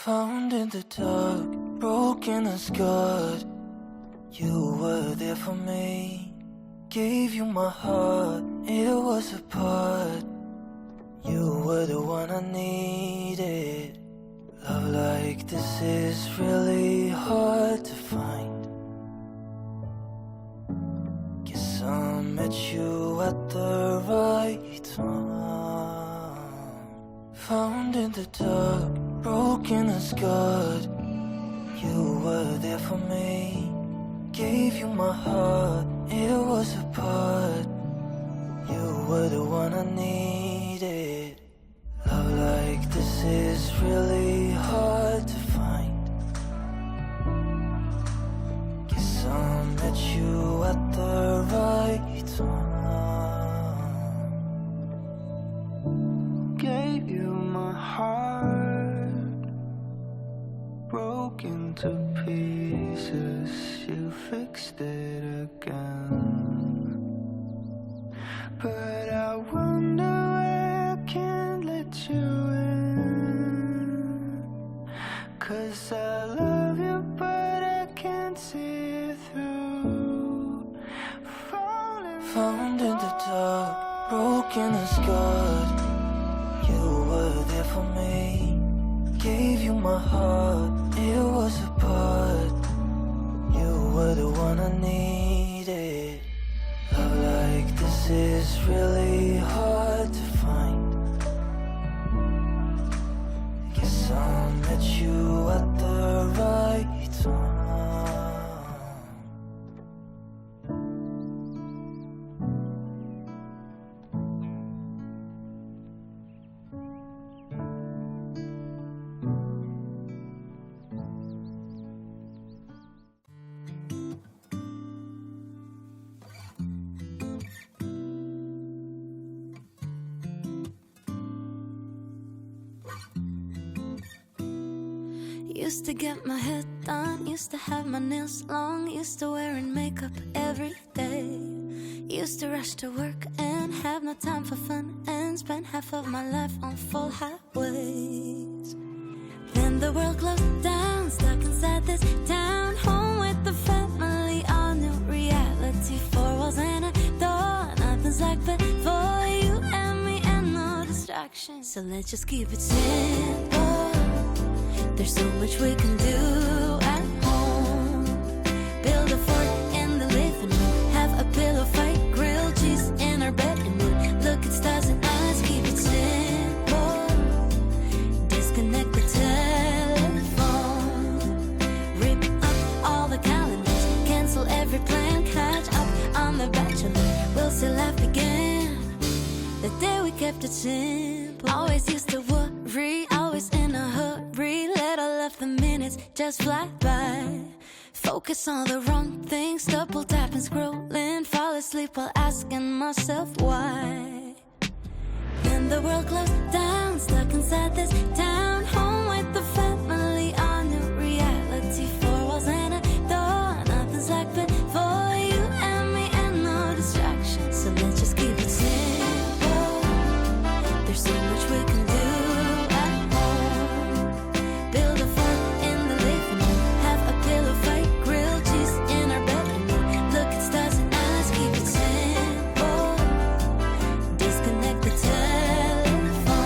Found in the dark, broken and scarred. You were there for me. Gave you my heart, it was a part. You were the one I needed. Love like this is really hard to find. Guess I met you at the right time. Found in the dark, broken and scarred. You were there for me. Gave you my heart, it was a part. You were the one I needed. Love like this is really hard to find. Guess I met you at the right time. Gave you my heart, broken to pieces. You fixed it again. But I wonder why I can't let you in. 'Cause I love you but I can't see it through. Found in the dark, broken and scarred. You were there for me. Gave you my heart, it was a part. You were the one I needed. Love like this is really hard to find. Guess I met you at the right time. Used to get my hair done, used to have my nails long, used to wearing makeup every day. Used to rush to work and have no time for fun, and spend half of my life on full highways. Then the world closed down, stuck inside this town, home with the family, all new reality. Four walls and a door, nothing's like before. You and me and no distractions, so let's just keep it simple. There's so much we can do at home. Build a fort in the living room, have a pillow fight, grilled cheese in our bedroom. Look at stars and eyes, keep it simple. Disconnect the telephone, rip up all the calendars, cancel every plan, catch up on The Bachelor. We'll still laugh again the day we kept it simple. Always used to worry, always in a hurry. Let all of the minutes just fly by. Focus on the wrong things, double tapping, scrolling, fall asleep while asking myself why. Then the world closed down, stuck inside this town, home with the family, on new reality. Four walls and a door, nothing's like before. You and me and no distractions, so let's just keep it simple. There's so much we can do at home. Build a fort in the living room, have a pillow fight, grilled cheese in our bedroom. Look at stars and eyes, keep it simple. Disconnect the telephone,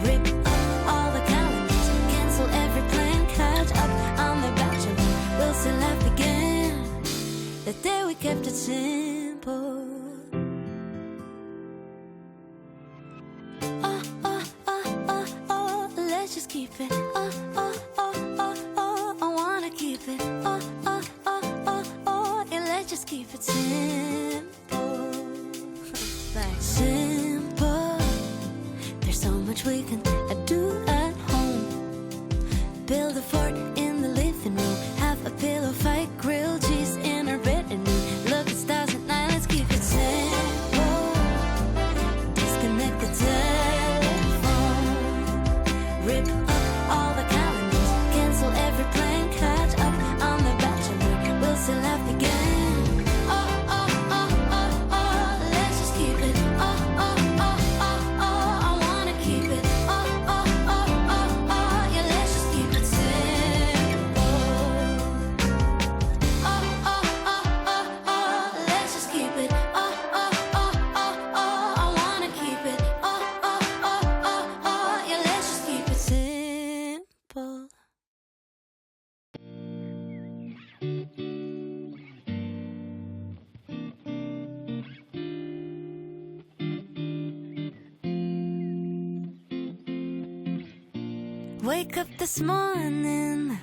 rip up all the calendars, cancel every plan, catch up on The Bachelor. We'll still laugh again the day we kept it simple. Oh, oh, oh, oh, oh, let's just keep it. Oh, oh, oh, oh, oh, I wanna keep it. Oh, oh, oh, oh, oh, yeah, let's just keep it simple. Like simple. There's so much we can do at home. Build a fort in the living room, have a pillow fight, grilled cheese in our bedroom. Look at stars at night, let's keep it simple. Disconnect the telephone, rip up all the calendars, cancel every plan, catch up on The Bachelor. We'll still laugh again. Oh, oh, oh, oh, oh, let's just keep it. Oh, oh, oh, oh, oh, I wanna keep it. Oh, oh, oh, oh, oh, yeah, Wake up this morning,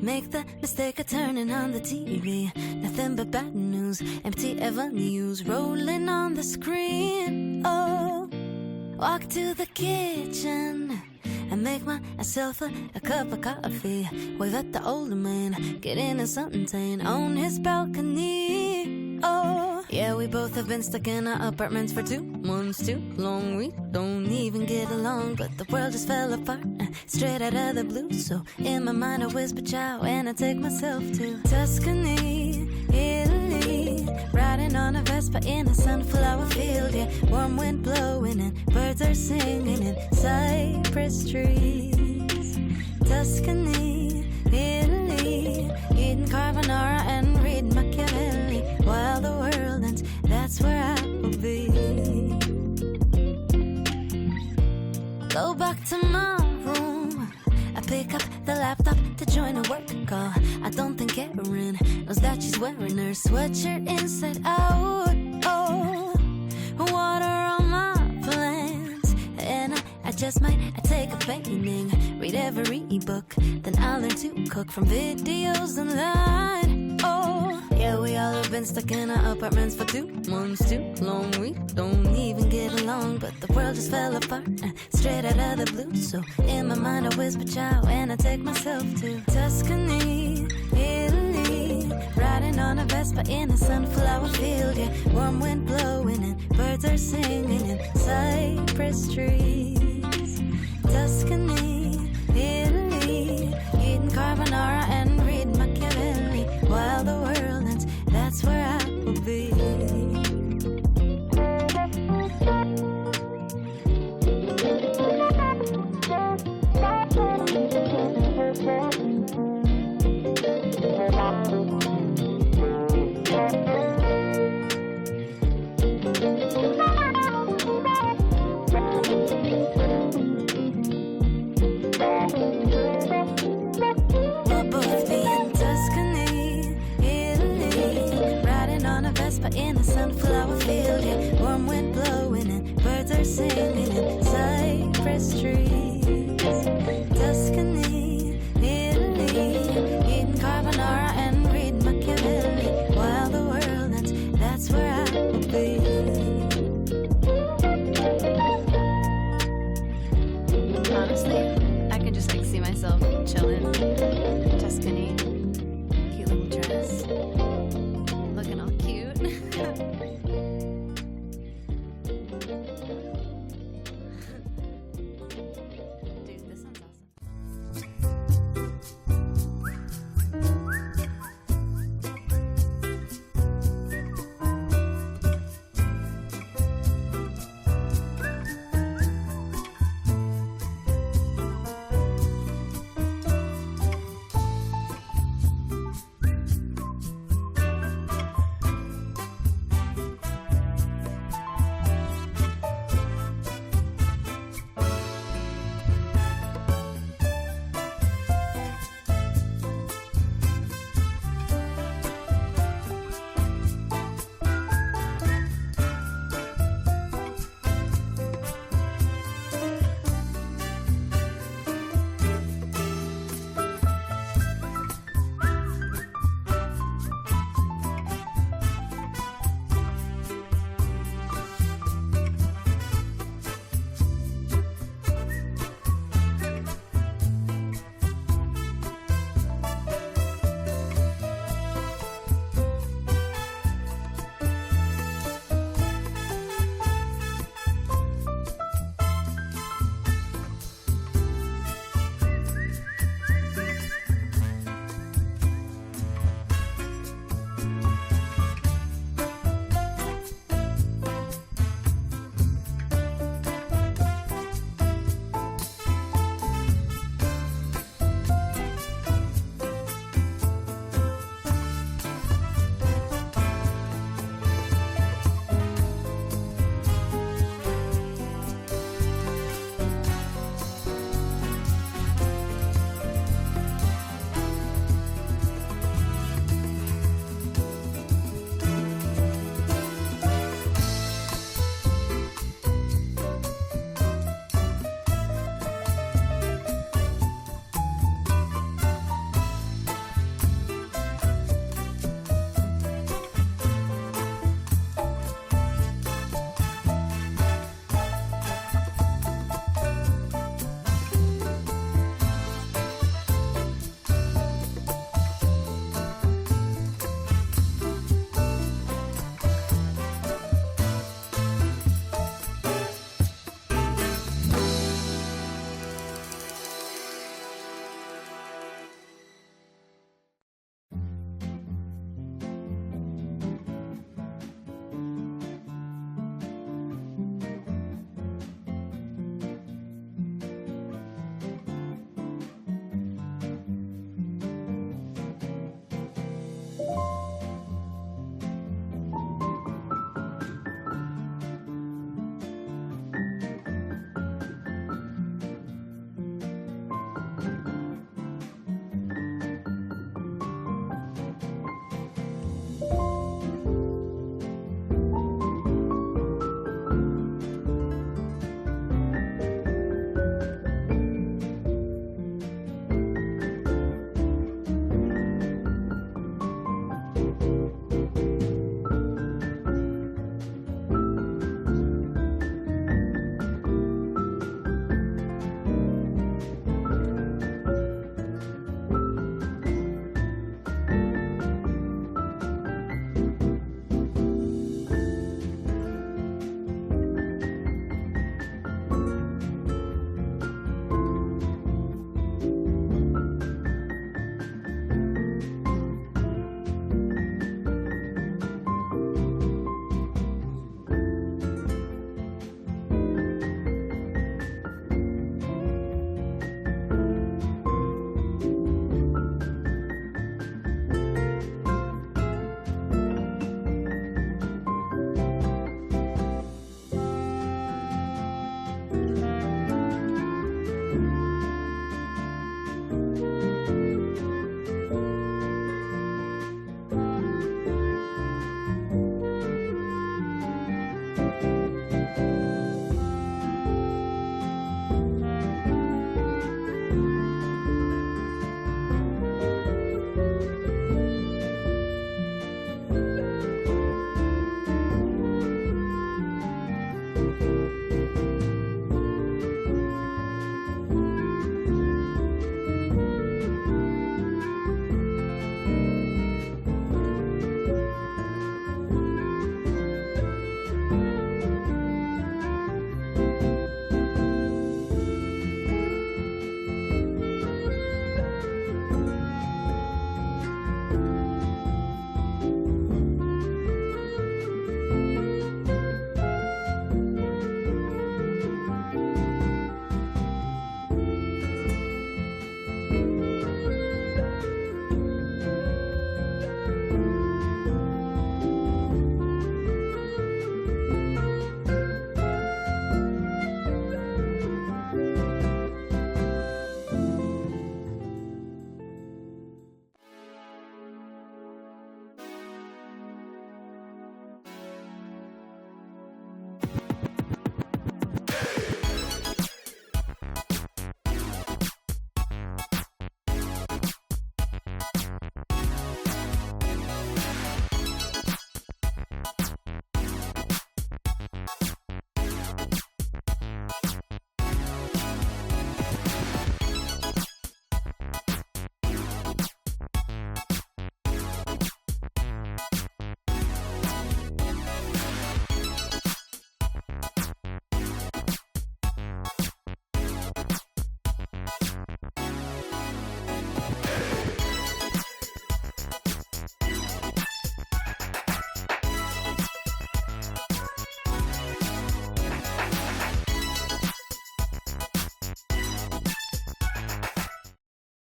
make the mistake of turning on the TV. Nothing but bad news, empty avenues rolling on the screen. Oh, walk to the kitchen and make myself a cup of coffee. Wave at the older man, getting a suntan on his balcony. Oh, yeah, we both have been stuck in our apartments for 2 months too long. We don't even get along, but the world just fell apart straight out of the blue. So in my mind I whisper ciao and I take myself to Tuscany, Italy, riding on a Vespa in a sunflower field. Yeah, warm wind blowing and birds are singing in cypress trees. Tuscany, Italy, eating carbonara and reading Machiavelli while the world ends. That's where I will be. Go back to my room, I pick up the laptop to join a work call. I don't think Erin knows that she's wearing her sweatshirt inside out. Oh, water on my plans, and I just might take a painting, read every book, then I'll learn to cook from videos online. Oh, yeah, we all have been stuck in our apartments for 2 months too long. We don't even get along, but the world just fell apart straight out of the blue. So in my mind I whisper ciao and I take myself to Tuscany, Italy, riding on a Vespa in a sunflower field. Yeah, warm wind blowing and birds are singing in cypress trees. Tuscany, Italy, eating carbonara and reading Machiavelli while the world ends. That's where I will be. We'll both be in Tuscany, Italy, riding on a Vespa in a sunflower field. Yeah, warm wind blowing and birds are singing in cypress trees. Tuscany, Italy, eating carbonara and reading Machiavelli while the world ends. That's where I will be. Honestly, I can just see myself chilling in Tuscany,